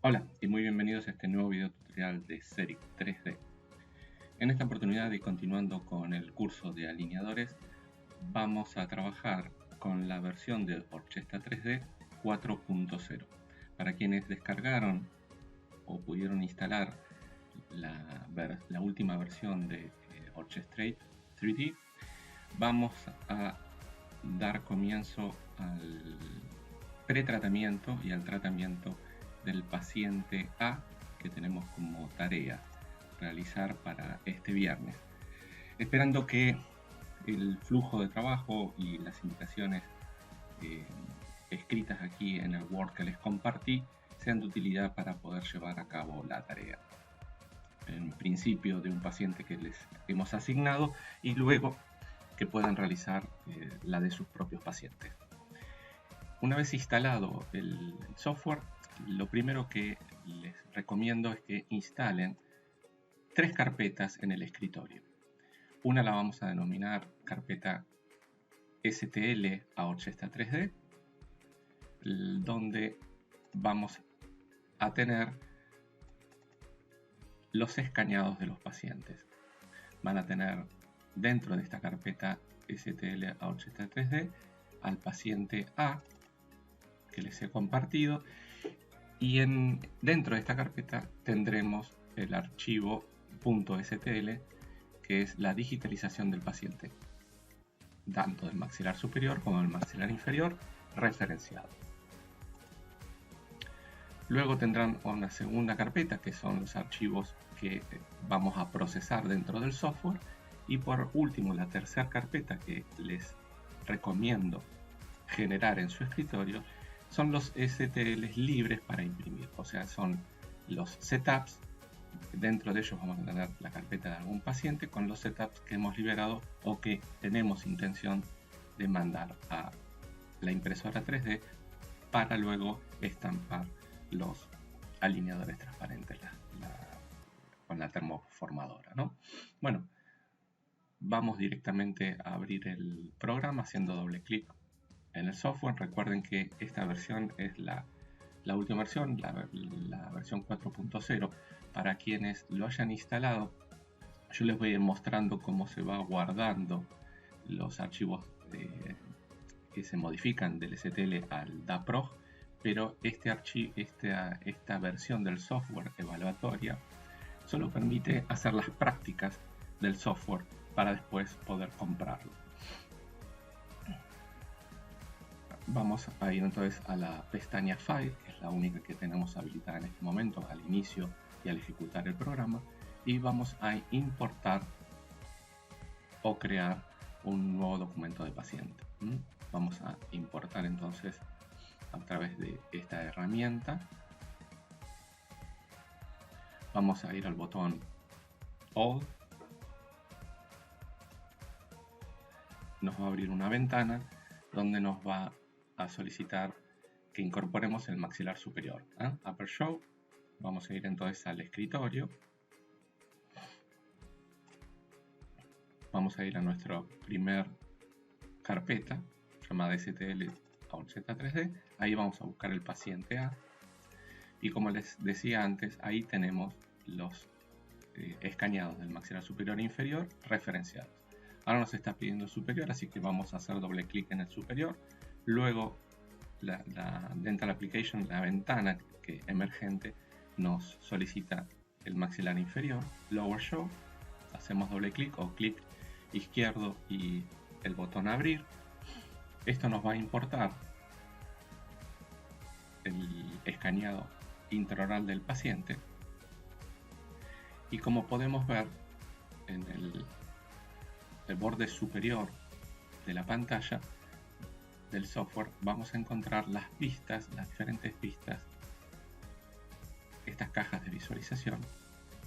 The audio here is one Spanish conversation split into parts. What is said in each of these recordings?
Hola y muy bienvenidos a este nuevo video tutorial de Seric 3D. En esta oportunidad y continuando con el curso de alineadores, vamos a trabajar con la versión de Orchestra 3D 4.0. Para quienes descargaron o pudieron instalar la última versión de Orchestrate 3D, vamos a dar comienzo al pretratamiento y al tratamiento del paciente A que tenemos como tarea realizar para este viernes, esperando que el flujo de trabajo y las indicaciones escritas aquí en el Word que les compartí sean de utilidad para poder llevar a cabo la tarea, en principio de un paciente que les hemos asignado y luego que puedan realizar la de sus propios pacientes. Una vez instalado el software, lo primero que les recomiendo es que instalen 3 carpetas en el escritorio. Una la vamos a denominar carpeta STL a Orchestra 3D, donde vamos a tener los escaneados de los pacientes. Van a tener dentro de esta carpeta STL a Orchestra 3D al paciente A que les he compartido, y dentro de esta carpeta tendremos el archivo .stl, que es la digitalización del paciente, tanto del maxilar superior como del maxilar inferior, referenciado. Luego tendrán una segunda carpeta, que son los archivos que vamos a procesar dentro del software, y por último la tercera carpeta que les recomiendo generar en su escritorio son los STLs libres para imprimir, o sea, son los setups. Dentro de ellos vamos a tener la carpeta de algún paciente con los setups que hemos liberado o que tenemos intención de mandar a la impresora 3D para luego estampar los alineadores transparentes con la termoformadora, ¿no? Bueno, vamos directamente a abrir el programa haciendo doble clic en el software. Recuerden que esta versión es la última versión, la versión 4.0. Para quienes lo hayan instalado, yo les voy a ir mostrando cómo se va guardando los archivos que se modifican del STL al DAPROG, pero esta versión del software evaluatoria solo permite hacer las prácticas del software para después poder comprarlo. Vamos a ir entonces a la pestaña File, que es la única que tenemos habilitada en este momento al inicio y al ejecutar el programa, y vamos a importar o crear un nuevo documento de paciente. Vamos a importar entonces a través de esta herramienta. Vamos a ir al botón All. Nos va a abrir una ventana donde nos va a solicitar que incorporemos el maxilar superior. Upper Show. Vamos a ir entonces al escritorio. Vamos a ir a nuestra primer carpeta llamada STL a Orchestra 3D. Ahí vamos a buscar el paciente A. Y como les decía antes, ahí tenemos los escaneados del maxilar superior e inferior referenciados. Ahora nos está pidiendo superior, así que vamos a hacer doble clic en el superior. Luego, Dental Application, la ventana que emergente, nos solicita el maxilar inferior, Lower Show. Hacemos doble clic o clic izquierdo y el botón abrir. Esto nos va a importar el escaneado intraoral del paciente. Y como podemos ver en el borde superior de la pantalla del software, vamos a encontrar las diferentes vistas, estas cajas de visualización.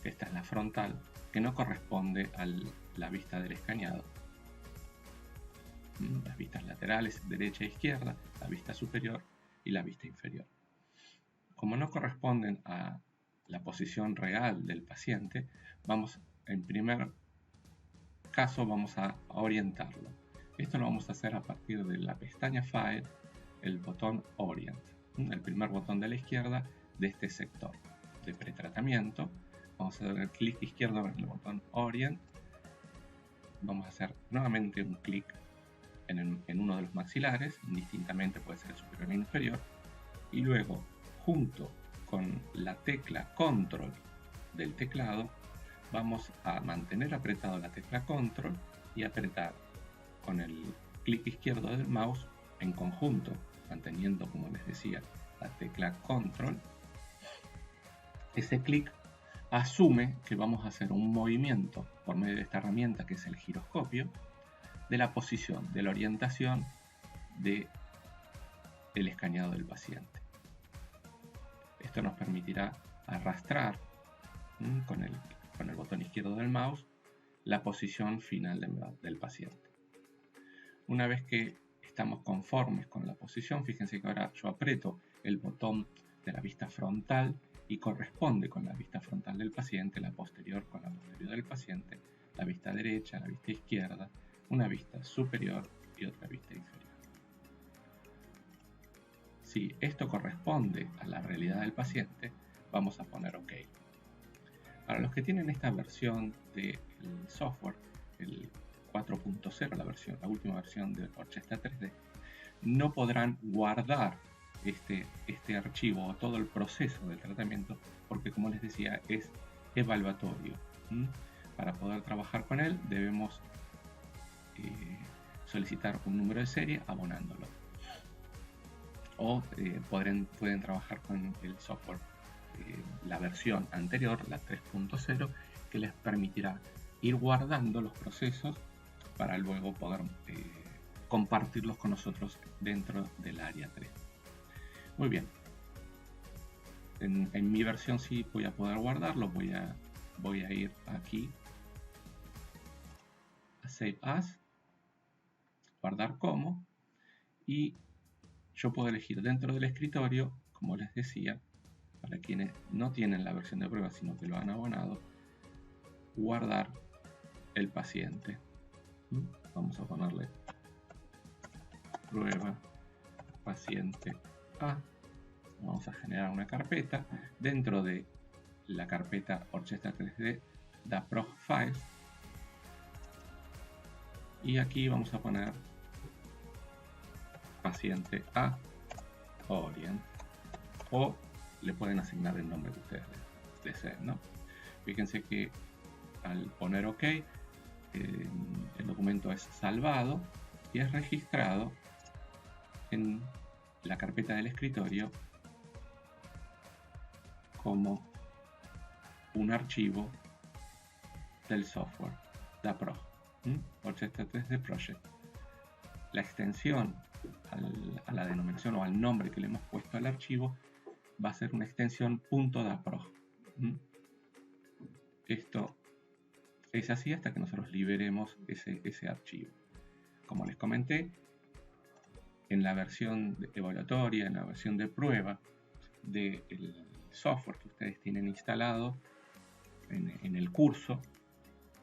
Esta es la frontal, que no corresponde a la vista del escaneado. Las vistas laterales, derecha e izquierda, la vista superior y la vista inferior. Como no corresponden a la posición real del paciente, en primer caso vamos a orientarlo. Esto lo vamos a hacer a partir de la pestaña File, el botón Orient. El primer botón de la izquierda de este sector de pretratamiento. Vamos a dar el clic izquierdo en el botón Orient. Vamos a hacer nuevamente un clic en uno de los maxilares, indistintamente puede ser el superior o el inferior, y luego junto con la tecla Control del teclado vamos a mantener apretado la tecla Control y apretar con el clic izquierdo del mouse en conjunto, manteniendo, como les decía, la tecla Control. Ese clic asume que vamos a hacer un movimiento por medio de esta herramienta que es el giroscopio de la posición, de la orientación del escaneado del paciente. Esto nos permitirá arrastrar con el botón izquierdo del mouse la posición final del paciente. Una vez que estamos conformes con la posición, fíjense que ahora yo aprieto el botón de la vista frontal y corresponde con la vista frontal del paciente, la posterior con la posterior del paciente, la vista derecha, la vista izquierda, una vista superior y otra vista inferior. Si esto corresponde a la realidad del paciente, vamos a poner OK. Para los que tienen esta versión del software, el 4.0, la última versión de Orchestra 3D, no podrán guardar este archivo o todo el proceso del tratamiento, porque como les decía es evaluatorio. Para poder trabajar con él debemos solicitar un número de serie abonándolo, o pueden trabajar con el software, la versión anterior, la 3.0, que les permitirá ir guardando los procesos para luego poder compartirlos con nosotros dentro del área 3. Muy bien, en mi versión sí voy a poder guardarlo. Voy a ir aquí a Save As, guardar como, y yo puedo elegir dentro del escritorio, como les decía, para quienes no tienen la versión de prueba sino que lo han abonado, guardar el paciente. Vamos a ponerle prueba paciente A. Vamos a generar una carpeta. Dentro de la carpeta Orchestra 3D DaProg Files, y aquí vamos a poner paciente A Orient, o le pueden asignar el nombre que ustedes deseen, ¿no? Fíjense que al poner OK, el documento es salvado y es registrado en la carpeta del escritorio como un archivo del software DaProg, Orchestra 3D Project. La extensión a la denominación o al nombre que le hemos puesto al archivo va a ser una extensión .daprog. Esto es así hasta que nosotros liberemos ese archivo. Como les comenté, en la versión evaluatoria, en la versión de prueba del software que ustedes tienen instalado en el curso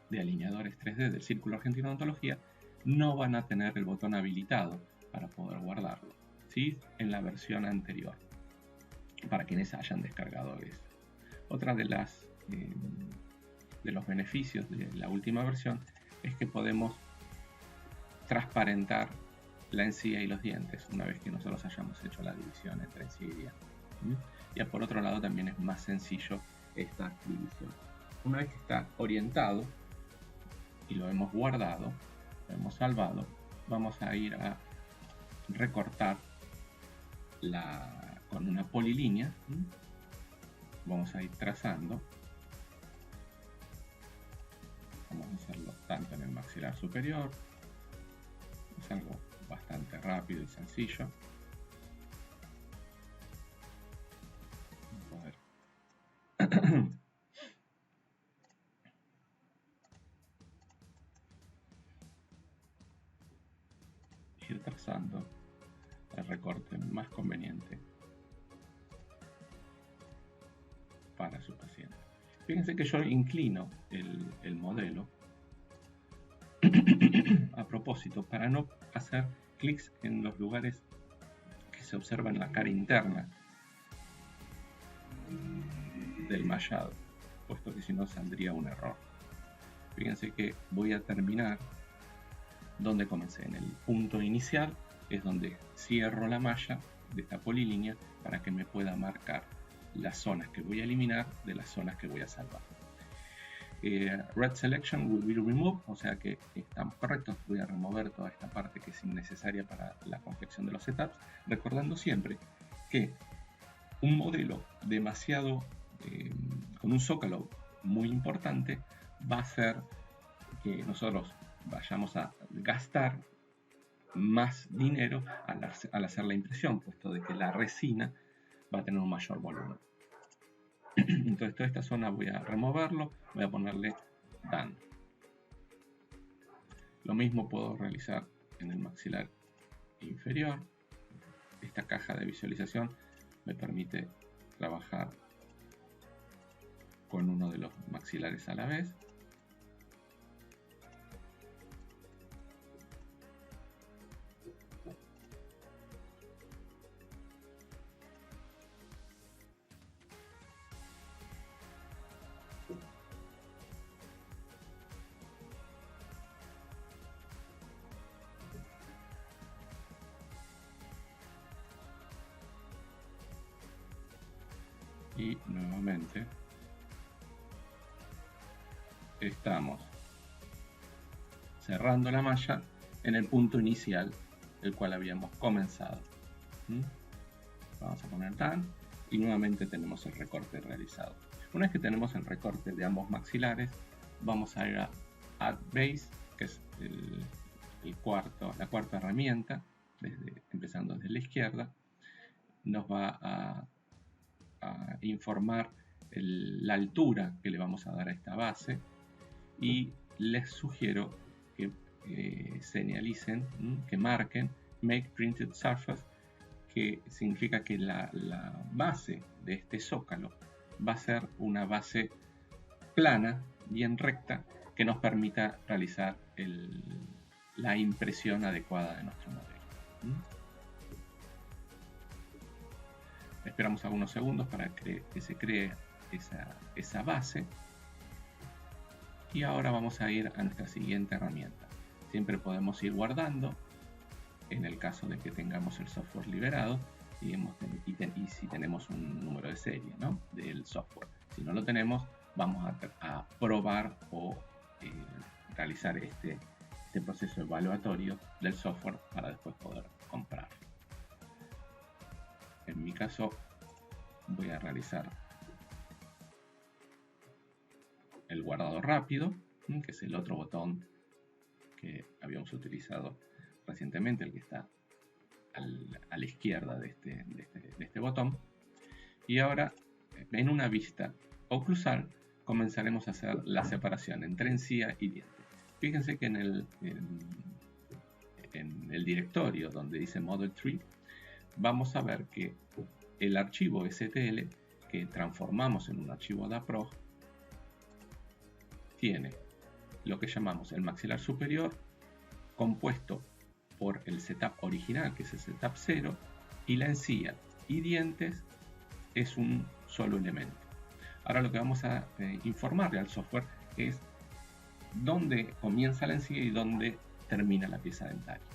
de alineadores 3D del Círculo Argentino de Odontología, no van a tener el botón habilitado para poder guardarlo, ¿sí? En la versión anterior, para quienes hayan descargado eso. Otra de los beneficios de la última versión es que podemos transparentar la encía y los dientes una vez que nosotros hayamos hecho la división entre encía y diente. Y por otro lado también es más sencillo esta división. Una vez que está orientado y lo hemos guardado, lo hemos salvado, vamos a ir a recortar con una polilínea. Vamos a ir trazando. Vamos a hacerlo tanto en el maxilar superior. Es algo bastante rápido y sencillo. Ir trazando el recorte más conveniente para su paciente. Fíjense que yo inclino el modelo a propósito para no hacer clics en los lugares que se observan en la cara interna del mallado, puesto que si no saldría un error. Fíjense que voy a terminar donde comencé, en el punto inicial, es donde cierro la malla de esta polilínea para que me pueda marcar las zonas que voy a eliminar de las zonas que voy a salvar. Red selection will be removed, o sea que estamos correctos. Voy a remover toda esta parte que es innecesaria para la confección de los setups, recordando siempre que un modelo demasiado con un zócalo muy importante va a hacer que nosotros vayamos a gastar más dinero al hacer la impresión, puesto de que la resina va a tener un mayor volumen. Entonces toda esta zona voy a removerlo, voy a ponerle Done. Lo mismo puedo realizar en el maxilar inferior. Esta caja de visualización me permite trabajar con uno de los maxilares a la vez. Y nuevamente estamos cerrando la malla en el punto inicial el cual habíamos comenzado. Vamos a poner Done y nuevamente tenemos el recorte realizado. Una vez que tenemos el recorte de ambos maxilares, vamos a ir a Add Base, que es la cuarta herramienta, empezando desde la izquierda. Nos va a informar la altura que le vamos a dar a esta base, y les sugiero que señalicen, que marquen Make Printed Surface, que significa que la base de este zócalo va a ser una base plana, bien recta, que nos permita realizar la impresión adecuada de nuestro modelo. Esperamos algunos segundos para que se cree esa base. Y ahora vamos a ir a nuestra siguiente herramienta. Siempre podemos ir guardando en el caso de que tengamos el software liberado y si tenemos un número de serie, ¿no?, del software. Si no lo tenemos, vamos a probar o realizar este proceso evaluatorio del software para después poder comprar. En mi caso voy a realizar el guardado rápido, que es el otro botón que habíamos utilizado recientemente, el que está a la izquierda de este botón. Y ahora, en una vista oclusal, comenzaremos a hacer la separación entre encía y diente. Fíjense que en el directorio donde dice Model Tree, vamos a ver que el archivo STL que transformamos en un archivo DAPROG tiene lo que llamamos el maxilar superior, compuesto por el setup original, que es el setup 0, y la encía y dientes es un solo elemento. Ahora lo que vamos a informarle al software es dónde comienza la encía y dónde termina la pieza dentaria,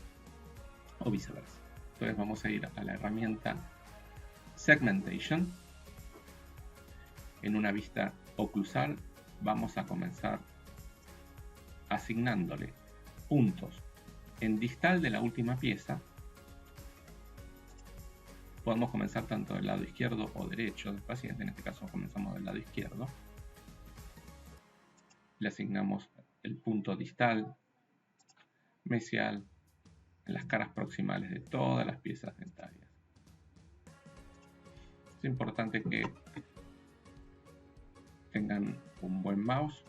o viceversa. Entonces vamos a ir a la herramienta Segmentation. En una vista oclusal vamos a comenzar asignándole puntos en distal de la última pieza. Podemos comenzar tanto del lado izquierdo o derecho del paciente. En este caso comenzamos del lado izquierdo. Le asignamos el punto distal, mesial, en las caras proximales de todas las piezas dentarias. Es importante que tengan un buen mouse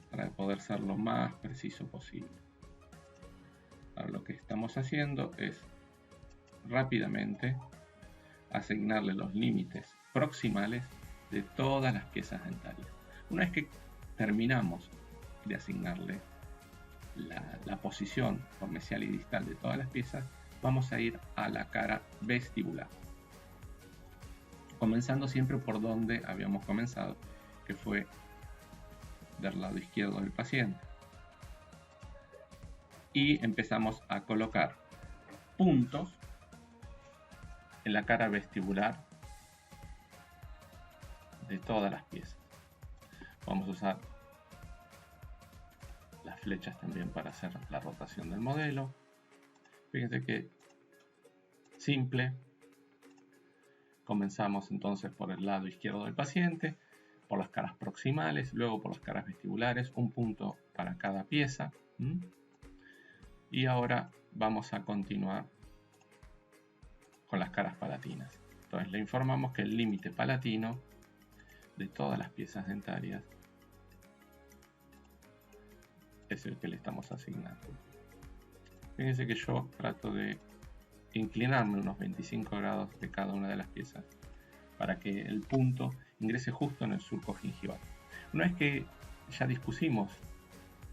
para poder ser lo más preciso posible. Ahora lo que estamos haciendo es rápidamente asignarle los límites proximales de todas las piezas dentarias. Una vez que terminamos de asignarle la posición por mesial y distal de todas las piezas, vamos a ir a la cara vestibular. comenzando siempre por donde habíamos comenzado, que fue del lado izquierdo del paciente. Y empezamos a colocar puntos en la cara vestibular de todas las piezas. Vamos a usar las flechas también para hacer la rotación del modelo. Fíjense que simple. Comenzamos entonces por el lado izquierdo del paciente, por las caras proximales, luego por las caras vestibulares, un punto para cada pieza. Y ahora vamos a continuar con las caras palatinas. Entonces le informamos que el límite palatino de todas las piezas dentarias es el que le estamos asignando. Fíjense que yo trato de inclinarme unos 25 grados de cada una de las piezas para que el punto ingrese justo en el surco gingival. Una vez que ya dispusimos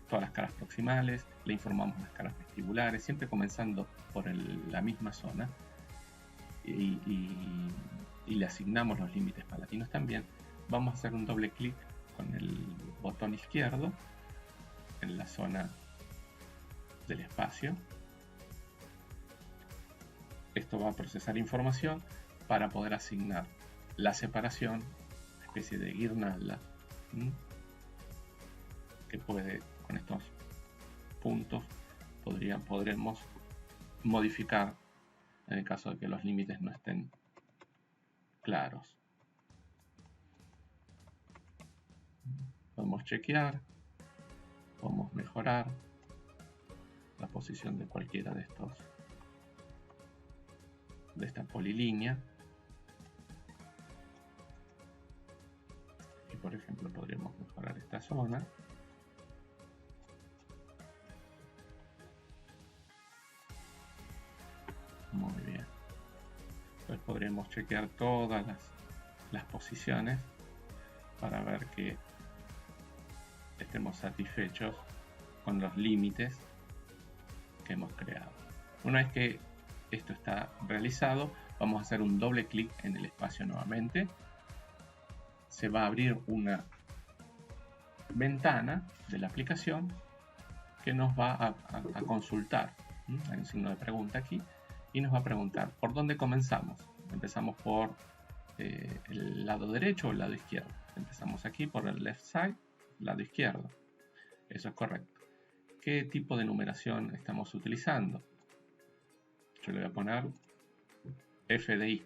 todas las caras proximales, le informamos las caras vestibulares, siempre comenzando por la misma zona, y le asignamos los límites palatinos también, vamos a hacer un doble clic con el botón izquierdo en la zona del espacio. Esto va a procesar información para poder asignar la separación, una especie de guirnalda, que puede, con estos puntos, podremos modificar en el caso de que los límites no estén claros. Podemos chequear, podemos mejorar la posición de cualquiera de esta polilínea. Y por ejemplo podríamos mejorar esta zona. Muy bien. Entonces podremos chequear todas las posiciones para ver que estemos satisfechos con los límites que hemos creado. Una vez que esto está realizado, vamos a hacer un doble clic en el espacio nuevamente. Se va a abrir una ventana de la aplicación que nos va a consultar. Hay un signo de pregunta aquí y nos va a preguntar por dónde comenzamos. Empezamos por el lado derecho o el lado izquierdo. Empezamos aquí por el left side, lado izquierdo. Eso es correcto. ¿Qué tipo de numeración estamos utilizando? Yo le voy a poner FDI.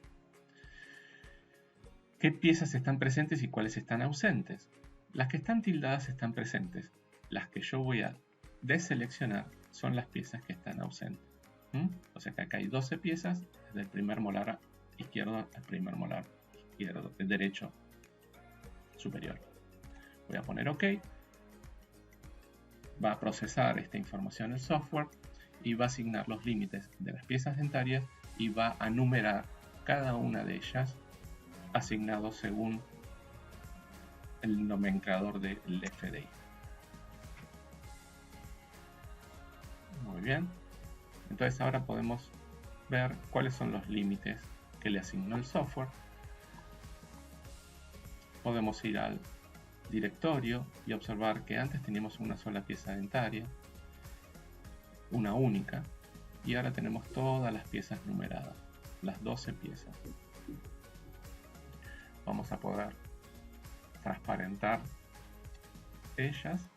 ¿Qué piezas están presentes y cuáles están ausentes? Las que están tildadas están presentes. Las que yo voy a deseleccionar son las piezas que están ausentes. O sea que acá hay 12 piezas, desde el primer molar izquierdo al primer molar izquierdo, derecho superior. Voy a poner OK. Va a procesar esta información el software y va a asignar los límites de las piezas dentarias y va a numerar cada una de ellas asignados según el nomenclador del FDI. Muy bien. Entonces ahora podemos ver cuáles son los límites que le asignó el software. Podemos ir al directorio y observar que antes teníamos una sola pieza dentaria, una única, y ahora tenemos todas las piezas numeradas, las 12 piezas. Vamos a poder transparentar ellas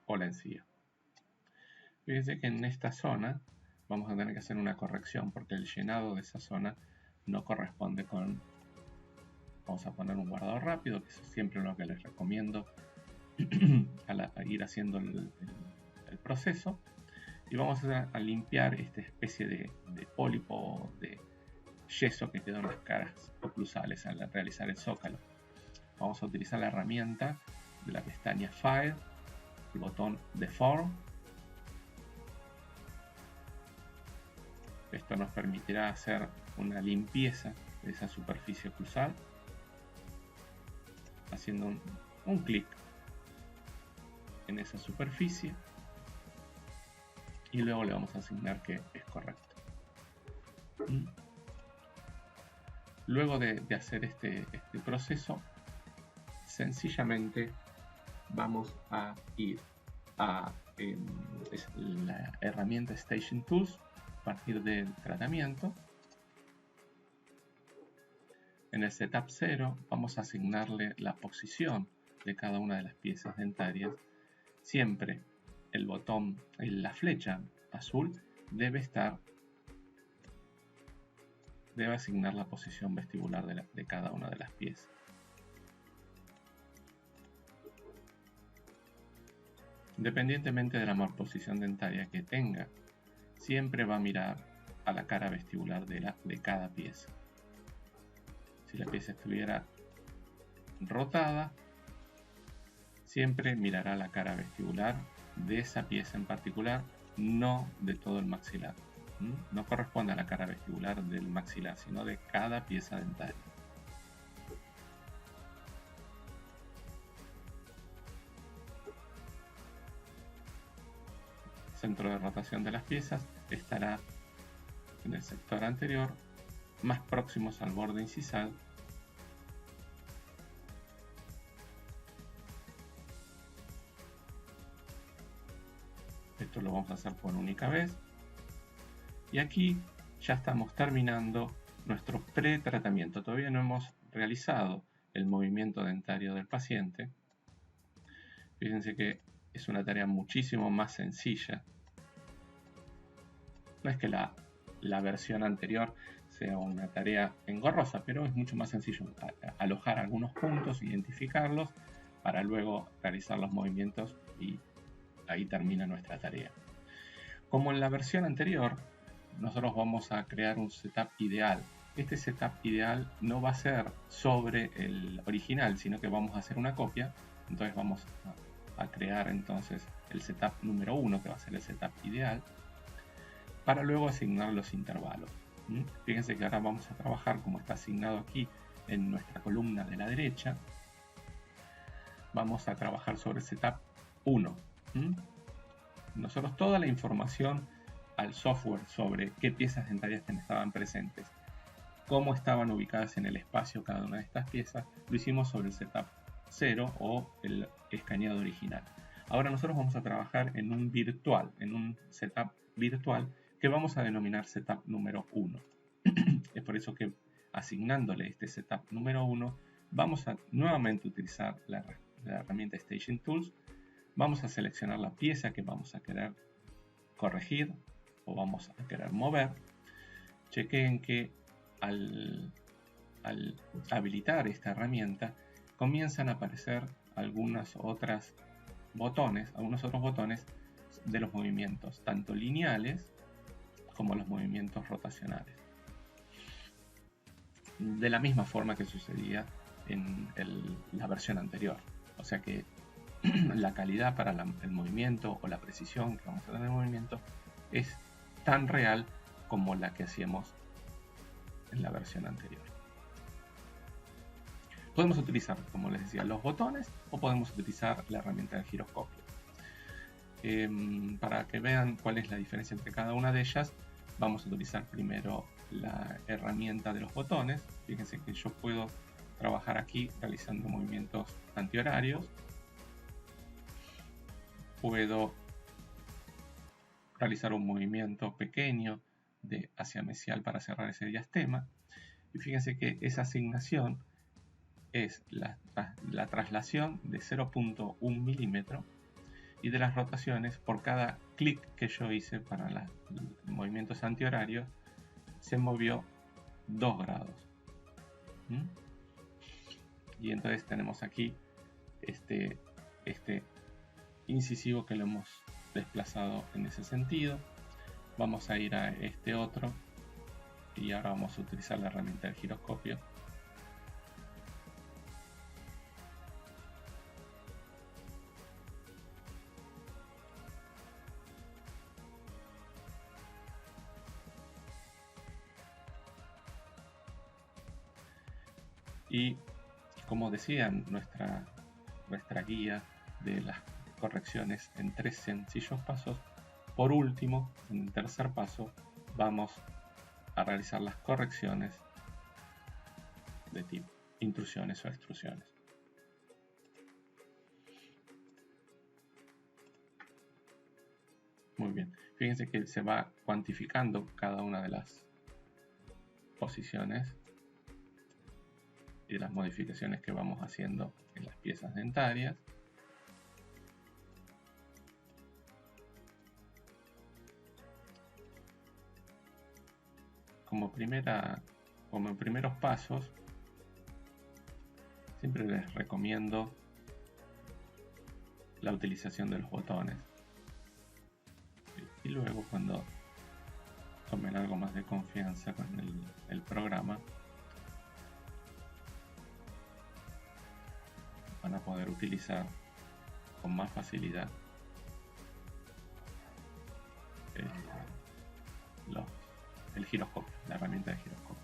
o la encía. Fíjense que en esta zona vamos a tener que hacer una corrección porque el llenado de esa zona no corresponde con... Vamos a poner un guardado rápido, que es siempre lo que les recomiendo a ir haciendo el proceso. Y vamos a limpiar esta especie de pólipo de yeso que quedó en las caras oclusales al realizar el zócalo. Vamos a utilizar la herramienta de la pestaña File, el botón Deform. Esto nos permitirá hacer una limpieza de esa superficie oclusal haciendo un clic en esa superficie y luego le vamos a asignar que es correcto. Luego de hacer este proceso, sencillamente vamos a ir a la herramienta Staging Tools a partir del tratamiento. En el Setup 0 vamos a asignarle la posición de cada una de las piezas dentarias. Siempre el botón, la flecha azul debe asignar la posición vestibular de cada una de las piezas. Independientemente de la posición dentaria que tenga, siempre va a mirar a la cara vestibular de cada pieza. Si la pieza estuviera rotada, siempre mirará la cara vestibular de esa pieza en particular, no de todo el maxilar. No corresponde a la cara vestibular del maxilar, sino de cada pieza dentaria. El centro de rotación de las piezas estará en el sector anterior, más próximos al borde incisal, esto lo vamos a hacer por única vez, y aquí ya estamos terminando nuestro pretratamiento. Todavía no hemos realizado el movimiento dentario del paciente. Fíjense que es una tarea muchísimo más sencilla. No es que la versión anterior sea una tarea engorrosa, pero es mucho más sencillo alojar algunos puntos, identificarlos, para luego realizar los movimientos y ahí termina nuestra tarea. Como en la versión anterior, nosotros vamos a crear un setup ideal. Este setup ideal no va a ser sobre el original, sino que vamos a hacer una copia. Entonces vamos a crear entonces el setup número 1, que va a ser el setup ideal, para luego asignar los intervalos. Fíjense que ahora vamos a trabajar como está asignado aquí en nuestra columna de la derecha. Vamos a trabajar sobre el setup 1. Nosotros toda la información al software sobre qué piezas dentarias estaban presentes, cómo estaban ubicadas en el espacio cada una de estas piezas, lo hicimos sobre el setup 0 o el escaneado original. Ahora nosotros vamos a trabajar en un setup virtual que vamos a denominar setup número 1. Es por eso que asignándole este setup número 1 vamos a nuevamente utilizar la herramienta Staging Tools. Vamos a seleccionar la pieza que vamos a querer corregir o vamos a querer mover. Chequen que al habilitar esta herramienta comienzan a aparecer algunos otros botones de los movimientos, tanto lineales como los movimientos rotacionales. De la misma forma que sucedía en la versión anterior. O sea que la calidad para el movimiento o la precisión que vamos a tener en el movimiento es tan real como la que hacíamos en la versión anterior. Podemos utilizar, como les decía, los botones o podemos utilizar la herramienta de giroscopio. Para que vean cuál es la diferencia entre cada una de ellas, vamos a utilizar primero la herramienta de los botones. Fíjense que yo puedo trabajar aquí realizando movimientos antihorarios. Puedo realizar un movimiento pequeño de hacia mesial para cerrar ese diastema. Y fíjense que esa asignación es la traslación de 0.1 milímetro y de las rotaciones por cada clic que yo hice para los movimientos antihorarios se movió 2 grados. Y entonces tenemos aquí este incisivo que lo hemos desplazado en ese sentido. Vamos a ir a este otro y ahora vamos a utilizar la herramienta del giroscopio. Y como decía, nuestra guía de las correcciones en 3 sencillos pasos, por último, en el tercer paso, vamos a realizar las correcciones de tipo intrusiones o extrusiones. Muy bien, fíjense que se va cuantificando cada una de las posiciones y las modificaciones que vamos haciendo en las piezas dentarias. Como primeros pasos, siempre les recomiendo la utilización de los botones. Y luego, cuando tomen algo más de confianza con el programa, van a poder utilizar con más facilidad el giroscopio, la herramienta de giroscopio.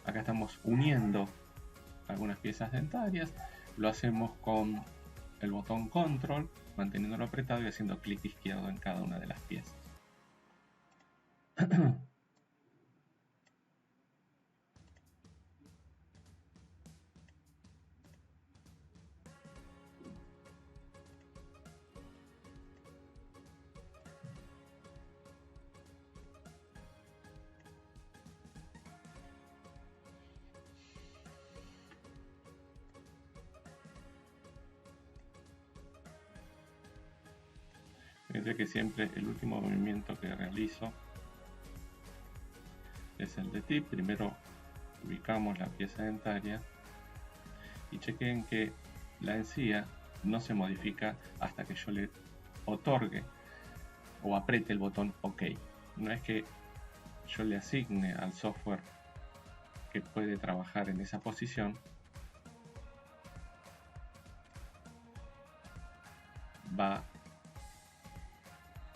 Acá estamos uniendo algunas piezas dentarias, lo hacemos con el botón control, manteniéndolo apretado y haciendo clic izquierdo en cada una de las piezas. Fíjense que siempre el último movimiento que realizo es el de tip. Primero ubicamos la pieza dentaria y chequen que la encía no se modifica hasta que yo le otorgue o apriete el botón OK. No es que yo le asigne al software que puede trabajar en esa posición, va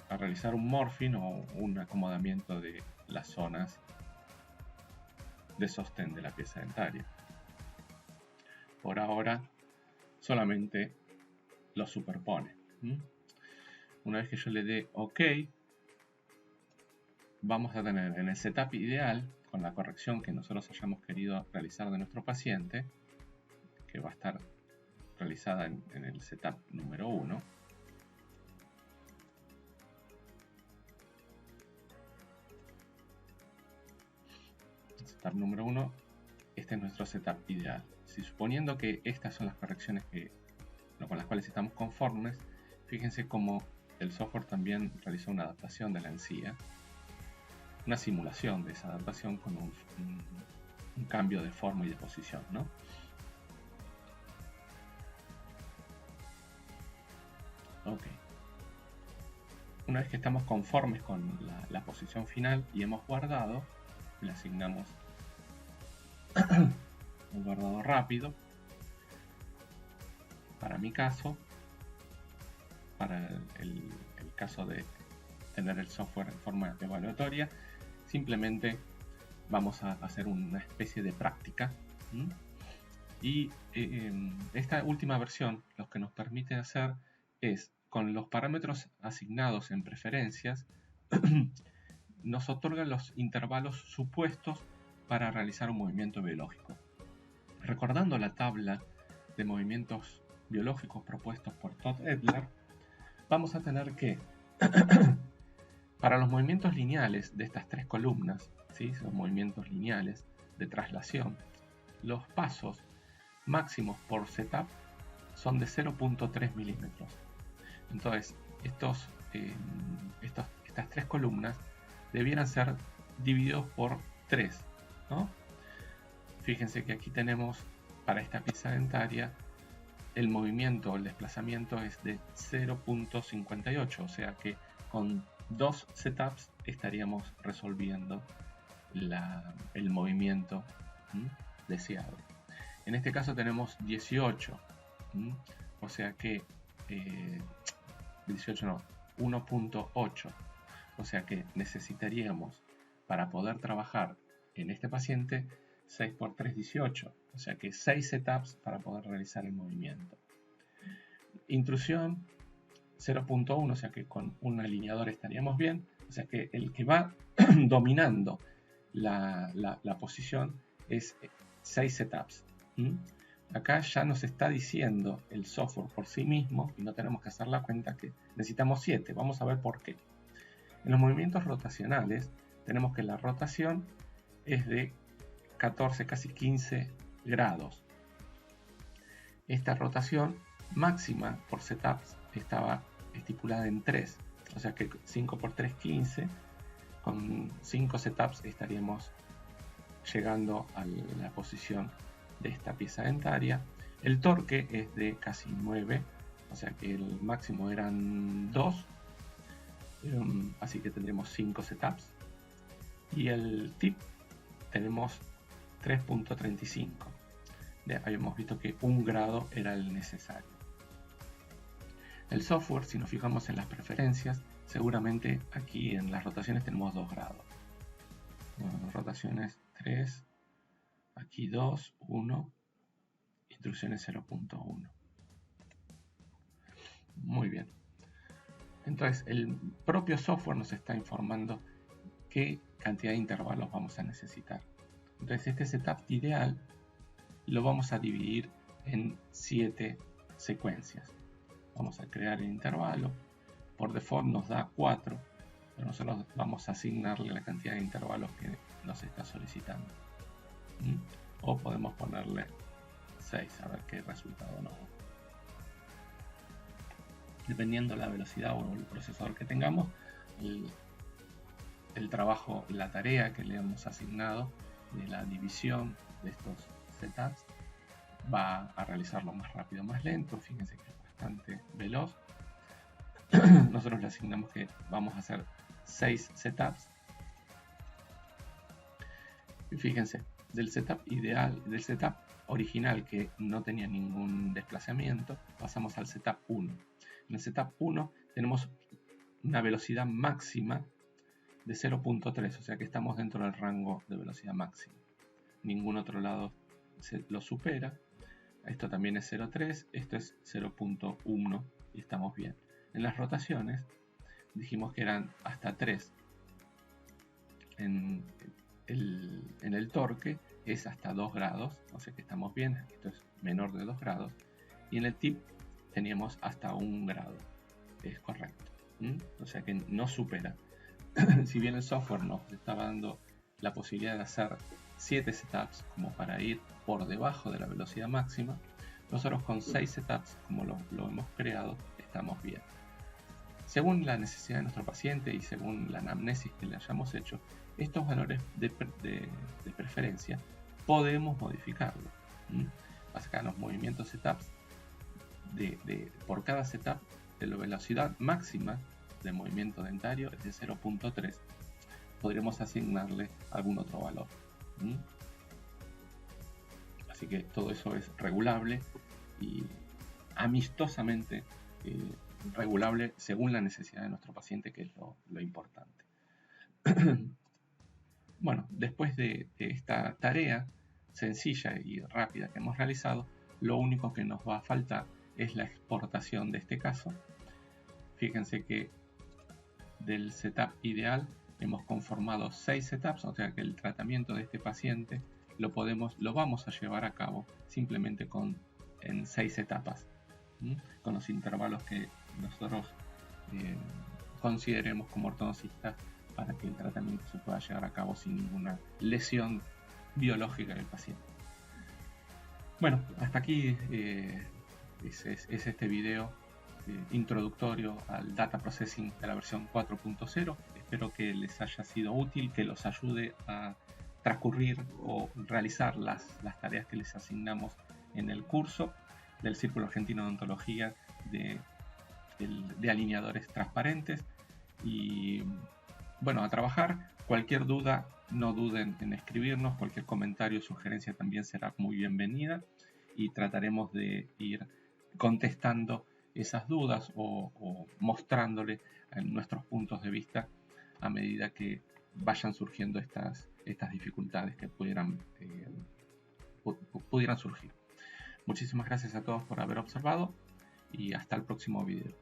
a realizar un morphing o un acomodamiento de las zonas de sostén de la pieza dentaria. Por ahora solamente lo superpone. Una vez que yo le dé OK, vamos a tener en el setup ideal, con la corrección que nosotros hayamos querido realizar de nuestro paciente, que va a estar realizada en el setup número 1, setup número 1, este es nuestro setup ideal. Si suponiendo que estas son las correcciones con las cuales estamos conformes, fíjense cómo el software también realizó una adaptación de la encía, una simulación de esa adaptación con un cambio de forma y de posición, ¿no? Ok. Una vez que estamos conformes con la posición final y hemos guardado, le asignamos un guardado rápido. Para mi caso, para el caso de tener el software en forma evaluatoria, simplemente vamos a hacer una especie de práctica. Y esta última versión lo que nos permite hacer es, con los parámetros asignados en preferencias, nos otorga los intervalos supuestos para realizar un movimiento biológico. Recordando la tabla de movimientos biológicos propuestos por Todd Edler, vamos a tener que para los movimientos lineales de estas tres columnas, ¿sí? Son movimientos lineales de traslación, los pasos máximos por setup son de 0.3 milímetros. Entonces, estas tres columnas debieran ser divididos por 3, ¿no? Fíjense que aquí tenemos para esta pieza dentaria el movimiento, el desplazamiento es de 0.58, o sea que con 2 setups estaríamos resolviendo el movimiento deseado. En este caso tenemos 18, o sea que 18 no, 1.8, o sea que necesitaríamos, para poder trabajar en este paciente, 6 por 3, 18, o sea que 6 setups para poder realizar el movimiento. Intrusión 0.1, o sea que con un alineador estaríamos bien. O sea que el que va dominando la posición es 6 setups. Acá ya nos está diciendo el software por sí mismo, y no tenemos que hacer la cuenta, que necesitamos 7. Vamos a ver por qué. En los movimientos rotacionales tenemos que la rotación es de 14, casi 15 grados. Esta rotación máxima por setups estaba estipulada en 3, o sea que 5 por 3, 15. Con 5 setups estaríamos llegando a la posición de esta pieza dentaria. El torque es de casi 9, o sea que el máximo eran 2, así que tendremos 5 setups. Y el tip tenemos 3.35. Habíamos visto que 1 grado era el necesario. El software, si nos fijamos en las preferencias, seguramente aquí en las rotaciones tenemos 2 grados. Bueno, rotaciones 3, aquí 2, 1, instrucciones 0.1. Muy bien. Entonces el propio software nos está informando qué cantidad de intervalos vamos a necesitar. Entonces este setup ideal lo vamos a dividir en 7 secuencias. Vamos a crear el intervalo. Por default nos da 4, pero nosotros vamos a asignarle la cantidad de intervalos que nos está solicitando. O podemos ponerle 6, a ver qué resultado nos da. Dependiendo la velocidad o el procesador que tengamos, el trabajo, la tarea que le hemos asignado de la división de estos setups va a realizarlo más rápido o más lento. Fíjense que es bastante veloz. Nosotros le asignamos que vamos a hacer 6 setups. Y fíjense, del setup ideal, del setup original que no tenía ningún desplazamiento, pasamos al setup 1. En el setup 1 tenemos una velocidad máxima de 0.3, o sea que estamos dentro del rango de velocidad máxima. Ningún otro lado lo supera. Esto también es 0.3, esto es 0.1 y estamos bien. En las rotaciones dijimos que eran hasta 3. En el torque es hasta 2 grados, o sea que estamos bien, esto es menor de 2 grados. Y en el tip teníamos hasta 1 grado, es correcto. O sea que no supera. Si bien el software nos estaba dando la posibilidad de hacer 7 setups como para ir por debajo de la velocidad máxima, nosotros con 6 setups, como lo hemos creado, estamos bien. Según la necesidad de nuestro paciente y según la anamnesis que le hayamos hecho, estos valores de preferencia podemos modificarlos. Acá los movimientos setups, por cada setup de la velocidad máxima de movimiento dentario es de 0.3. Podríamos asignarle algún otro valor. Así que todo eso es regulable y amistosamente regulable según la necesidad de nuestro paciente, que es lo importante. Bueno, después de esta tarea sencilla y rápida que hemos realizado, lo único que nos va a faltar es la exportación de este caso. Fíjense que del setup ideal hemos conformado 6 setups, o sea que el tratamiento de este paciente lo vamos a llevar a cabo simplemente en 6 etapas, con los intervalos que nosotros consideremos como ortodoncistas para que el tratamiento se pueda llevar a cabo sin ninguna lesión biológica del paciente. Bueno, hasta aquí es este video introductorio al Data Processing de la versión 4.0. Espero que les haya sido útil, que los ayude a transcurrir o realizar las tareas que les asignamos en el curso del Círculo Argentino de Odontología de alineadores transparentes. Y bueno, a trabajar. Cualquier duda, no duden en escribirnos. Cualquier comentario o sugerencia también será muy bienvenida y trataremos de ir contestando esas dudas o mostrándole nuestros puntos de vista a medida que vayan surgiendo estas dificultades que pudieran surgir. Muchísimas gracias a todos por haber observado y hasta el próximo video.